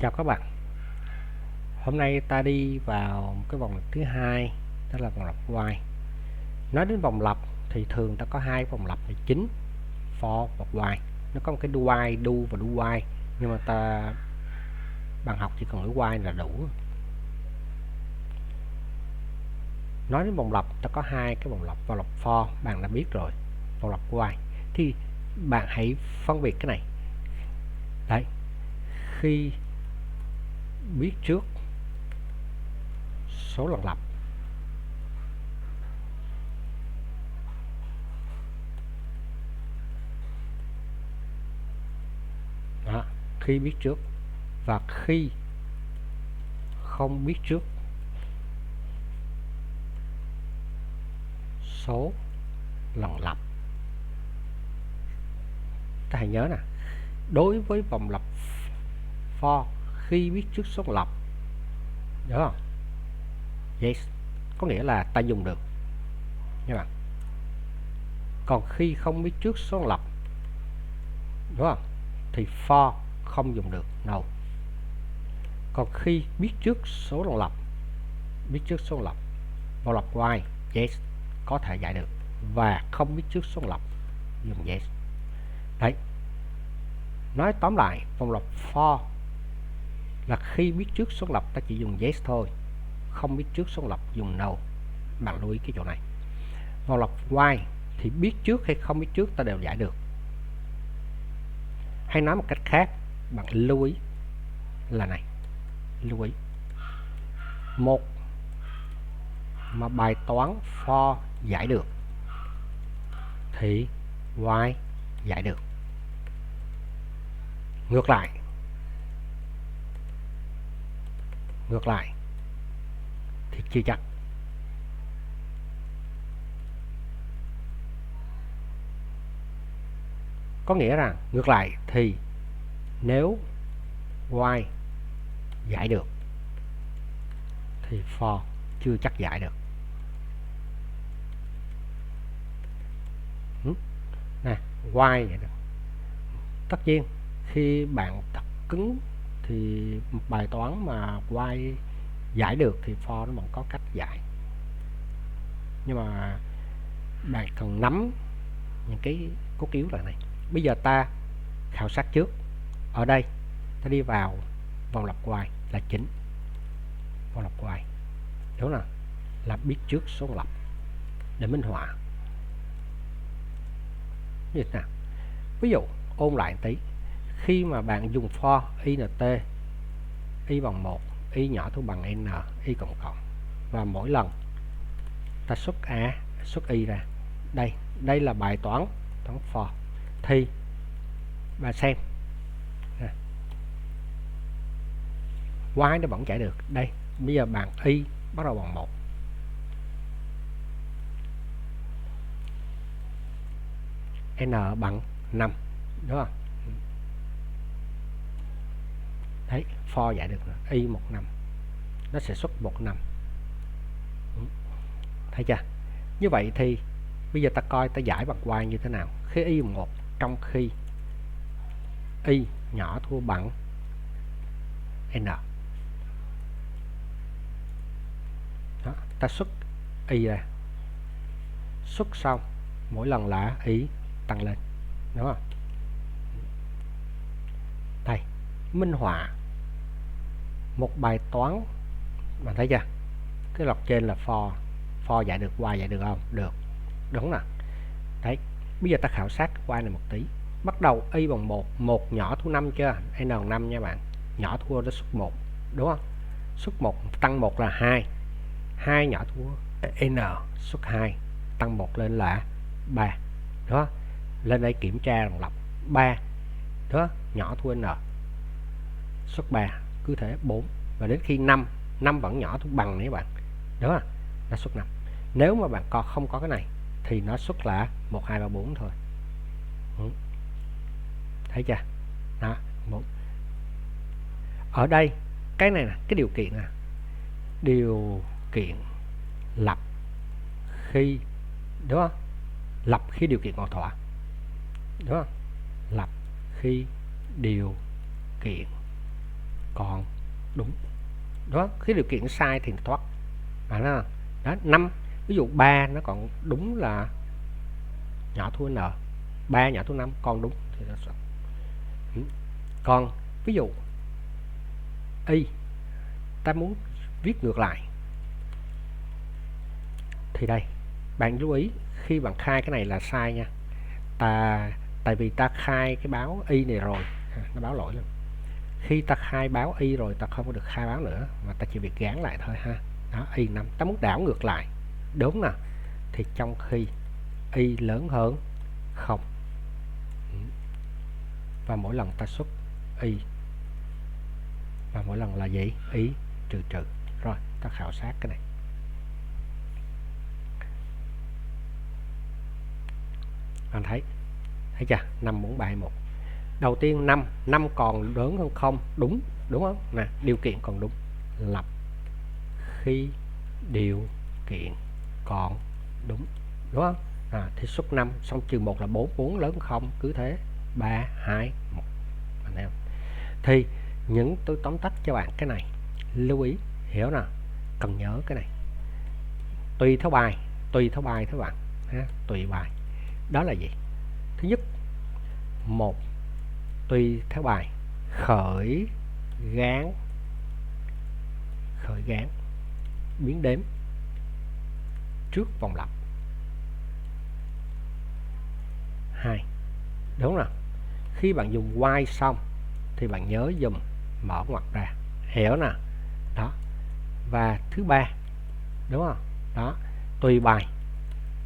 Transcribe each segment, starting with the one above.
Chào các bạn. Hôm nay ta đi vào cái vòng lặp thứ hai, đó là vòng lặp while. Nói đến vòng lặp thì thường ta có hai vòng lặp là chính, for và while. Nó có một cái do while, do và do while, nhưng mà bạn học chỉ cần chữ while là đủ. Nói đến vòng lặp, ta có hai cái vòng lặp for bạn đã biết rồi, vòng lặp while. Thì bạn hãy phân biệt cái này. Đấy, khi biết trước số lần lặp đó, khi biết trước và khi không biết trước số lần lặp. Ta hãy nhớ nè, đối với vòng lặp for khi biết trước số lần lặp, đúng không? Yes, có nghĩa là ta dùng được nha bạn. Còn khi không biết trước số lần lặp, đúng không, thì for không dùng được, no. Còn khi biết trước số lần lặp, biết trước số lần lặp, vòng lặp while, yes, có thể giải được. Và không biết trước số lần lặp, dùng yes. Đấy, nói tóm lại, vòng lặp for là khi biết trước số lần lặp ta chỉ dùng yes thôi, không biết trước số lần lặp dùng no. Bạn lưu ý cái chỗ này. Vòng lặp while thì biết trước hay không biết trước ta đều giải được. Hay nói một cách khác, bạn lưu ý là này, lưu ý một mà bài toán for giải được thì while giải được. Ngược lại thì chưa chắc. Có nghĩa rằng ngược lại thì nếu while giải được thì for chưa chắc giải được. Nè, while giải được. Tất nhiên khi bạn thật cứng thì một bài toán mà while giải được thì for nó vẫn có cách giải. Nhưng mà bạn cần nắm những cái cốt yếu là này. Bây giờ ta khảo sát trước. Ở đây ta đi vào vòng lặp while là chính. Vòng lặp while, đúng là biết trước số lặp để minh họa. Ví dụ ôn lại một tí. Khi mà bạn dùng for int y bằng 1, y nhỏ thu bằng n, y cộng cộng, và mỗi lần ta xuất a xuất y ra, đây là bài toán for, thì bạn xem while nó vẫn chạy được. Đây, bây giờ bạn y bắt đầu bằng 1, n bằng 5, đúng không? Đấy, for giải được rồi. Y 15 nó sẽ xuất 15. Thấy chưa? Như vậy thì bây giờ ta coi ta giải bằng while như thế nào. Khi y bằng 1, trong khi y nhỏ thua bằng n. Đó, ta xuất y ra, xuất xong mỗi lần là y tăng lên, đúng không? Đây, minh họa một bài toán. Bạn thấy chưa? Cái loạt trên là for giải được, while giải được không? Được, đúng nè. Đấy, bây giờ ta khảo sát while này một tí. Bắt đầu y bằng 1, 1 nhỏ thua 5 chưa? N bằng 5 nha bạn. Nhỏ thua nó xuất 1, đúng không? Xuất 1 tăng 1 là 2. 2 nhỏ thua n xuất 2 tăng 1 lên là 3. Đó. Lên đây kiểm tra vòng lặp 3. Đó, nhỏ thua n xuất 3, cứ thế 4, và đến khi 5 vẫn nhỏ thua bằng này các bạn. Đó, nó xuất 5. Nếu mà bạn không có cái này thì nó xuất là 1 2 3 4 thôi. Thấy chưa? Đó, 1. Ở đây cái này nè, cái điều kiện nè. Điều kiện lặp khi, đúng không? Lặp khi điều kiện còn thỏa, đúng không? Lặp khi điều kiện còn đúng. Đó, cái điều kiện sai thì thoát. Đó, 5, ví dụ 3 nó còn đúng là nhỏ thua n, 3 nhỏ thua 5 còn đúng thì nó sẽ. Còn ví dụ y ta muốn viết ngược lại thì đây, bạn lưu ý khi bạn khai cái này là sai nha. Tại vì ta khai cái báo y này rồi, nó báo lỗi luôn. Khi ta khai báo y rồi ta không có được khai báo nữa, mà ta chỉ việc gán lại thôi ha. Đó, y 5, ta muốn đảo ngược lại, đúng nè, thì trong khi y lớn hơn 0 và mỗi lần ta xuất y, và mỗi lần là gì? Y trừ trừ. Rồi, ta khảo sát cái này. Anh thấy chưa? 5, 4, 3, 2, 1. Đầu tiên 5 còn lớn hơn 0, đúng không? Nè, điều kiện còn đúng. Lập khi điều kiện còn đúng không? Thì xuất 5 xong trừ 1 là 4, 4 lớn hơn 0, cứ thế 3, 2, 1. Anh em. Thì tôi tóm tắt cho bạn cái này, lưu ý hiểu nè, cần nhớ cái này. Tùy theo bài các bạn ha, tùy bài. Đó là gì? Thứ nhất, một, tùy theo bài khởi gán biến đếm trước vòng lặp. 2, đúng rồi, khi bạn dùng while xong thì bạn nhớ dùng mở ngoặc ra, hiểu nè. Đó. Và thứ ba, đúng không? Đó, tùy bài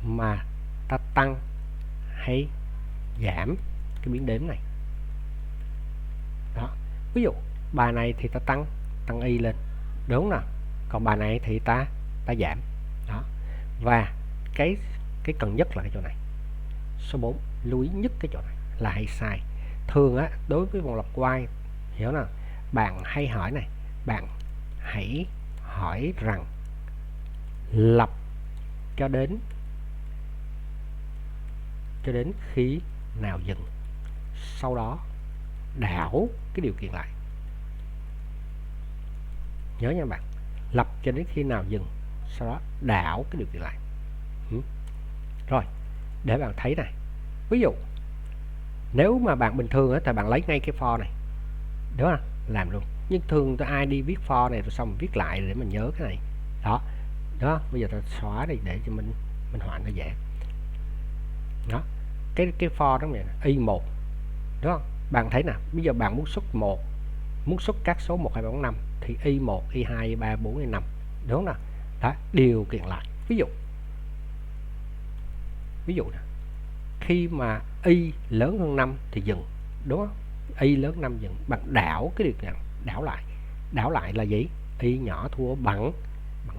mà ta tăng hay giảm cái biến đếm này. Đó. Ví dụ bài này thì ta tăng y lên, đúng nè. Còn bài này thì ta giảm. Đó. Và cái cần nhất là cái chỗ này. Số 4, lưu ý nhất cái chỗ này là hay sai. Thường á, đối với vòng lặp while, hiểu nè, bạn hay hỏi này, bạn hãy hỏi rằng lặp cho đến khi nào dừng, sau đó đảo cái điều kiện lại. Nhớ nha bạn, lặp cho đến khi nào dừng, sau đó đảo cái điều kiện lại. Rồi, để bạn thấy này, ví dụ nếu mà bạn bình thường á, thì bạn lấy ngay cái for này, đúng không? Làm luôn. Nhưng thường ai đi viết for này rồi xong mình viết lại để mình nhớ cái này. Đó, bây giờ ta xóa đi để cho mình họa nó dễ. Đó, cái for đó này y1, đúng không? Bạn thấy nè, bây giờ bạn muốn xuất các số 1, 2, 3, 4, 5 thì y1, y2, y3, 4, y5, đúng không nào? Đó, điều kiện lại. Ví dụ nè, khi mà y lớn hơn 5 thì dừng, đúng không? Y lớn hơn 5 dừng, bạn đảo cái điều kiện, đảo lại là gì? Y nhỏ thua bằng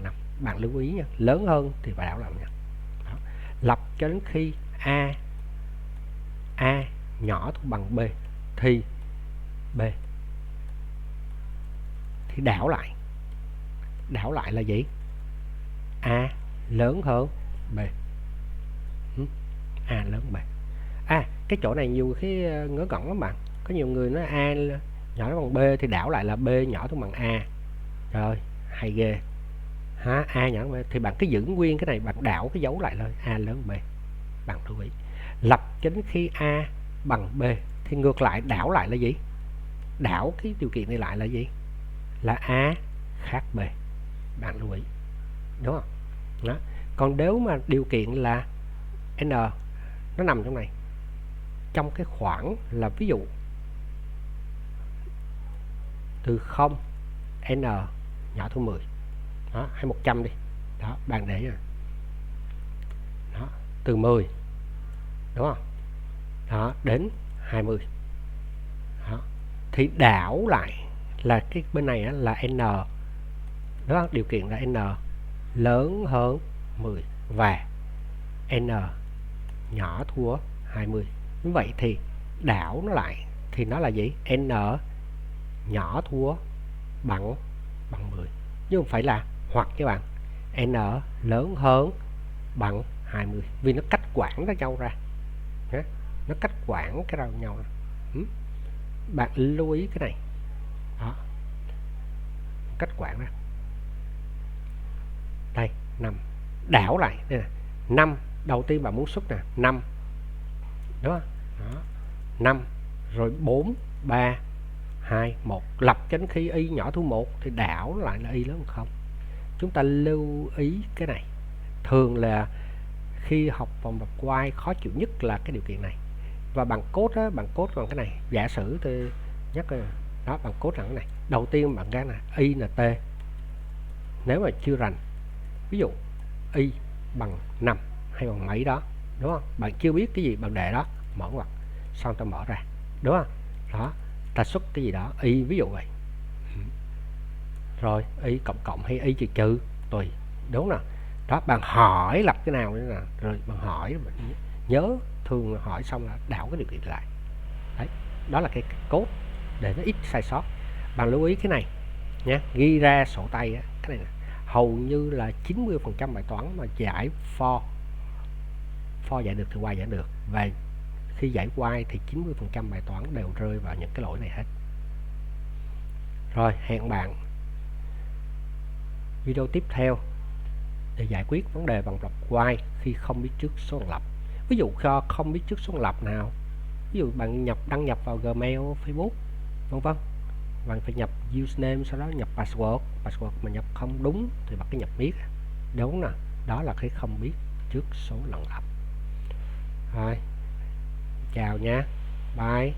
5. Bạn lưu ý nha, lớn hơn thì phải đảo lại nha. Đó. Lập cho đến khi a nhỏ thua bằng b thì đảo lại là gì? A lớn hơn b. A lớn hơn b. Cái chỗ này nhiều cái ngớ ngẩn lắm bạn. Có nhiều người nói A nhỏ bằng B thì đảo lại là B nhỏ thua bằng A. Trời ơi, hay ghê. A nhỏ bằng B thì bạn cứ giữ nguyên cái này, bạn đảo cái dấu lại thôi, A lớn B. Bạn lưu ý. Lập cho đến khi A bằng B thì ngược lại đảo lại là gì? Đảo cái điều kiện này lại là gì? Là A khác B. Bạn lưu ý. Đúng không? Đó. Còn nếu mà điều kiện là N nó nằm trong này, trong cái khoảng là ví dụ từ 0 N nhỏ thua 10 đó, hay 100 đi. Đó, bạn để nha. Đó, từ 10, đúng không? Đó, đến 20. Đó. Thì đảo lại là cái bên này là N, đó, điều kiện là N lớn hơn 10 và N nhỏ thua 20. Như vậy thì đảo nó lại thì nó là gì? N nhỏ thua bằng 10, chứ không phải là hoặc các bạn. N lớn hơn bằng 20 vì nó cách quãng nó nhau ra. Nó cách quãng cái ra nhau. Bạn lưu ý cái này. Đó. kết quả ra. Đây 5, đảo lại đây nè, 5 đầu tiên bạn muốn xuất nè, 5 đúng không? Đó. 5 rồi 4 3 2 1 lập cho đến khi y nhỏ thứ 1 thì đảo lại là y lớn hơn 0. Chúng ta lưu ý cái này. Thường là khi học vòng lặp quay khó chịu nhất là cái điều kiện này. Và bạn code á, bạn code bằng cái này. Giả sử tôi nhắc đó, bạn code rằng cái này. Đầu tiên bạn gắn là y là t. Nếu mà chưa rành, ví dụ y bằng 5 hay bằng mấy đó, đúng không? Bạn chưa biết cái gì bạn để đó, mở ngoặc, xong ta mở ra, đúng không? Đó, ta xuất cái gì đó y, ví dụ vậy. Rồi y cộng cộng hay y trừ trừ tùy, đúng nè. Đó, bạn hỏi lập cái nào nữa nè, rồi bạn hỏi, bạn nhớ thường hỏi xong là đảo cái điều kiện lại. Đấy, đó là cái code để nó ít sai sót. Bạn lưu ý cái này nhé, ghi ra sổ tay á, cái này nè. Hầu như là 90% bài toán mà giải for giải được thì y giải được, và khi giải y thì 90% bài toán đều rơi vào những cái lỗi này hết. Rồi, hẹn bạn video tiếp theo để giải quyết vấn đề bằng lặp y khi không biết trước số lần lặp. Ví dụ cho không biết trước số lần lặp nào, ví dụ bạn đăng nhập vào Gmail, Facebook, vân vân, bạn phải nhập username, sau đó nhập password mà nhập không đúng thì bạn cái nhập biết, đúng nè. Đó là cái không biết trước số lần lặp. Rồi, chào nha, bye.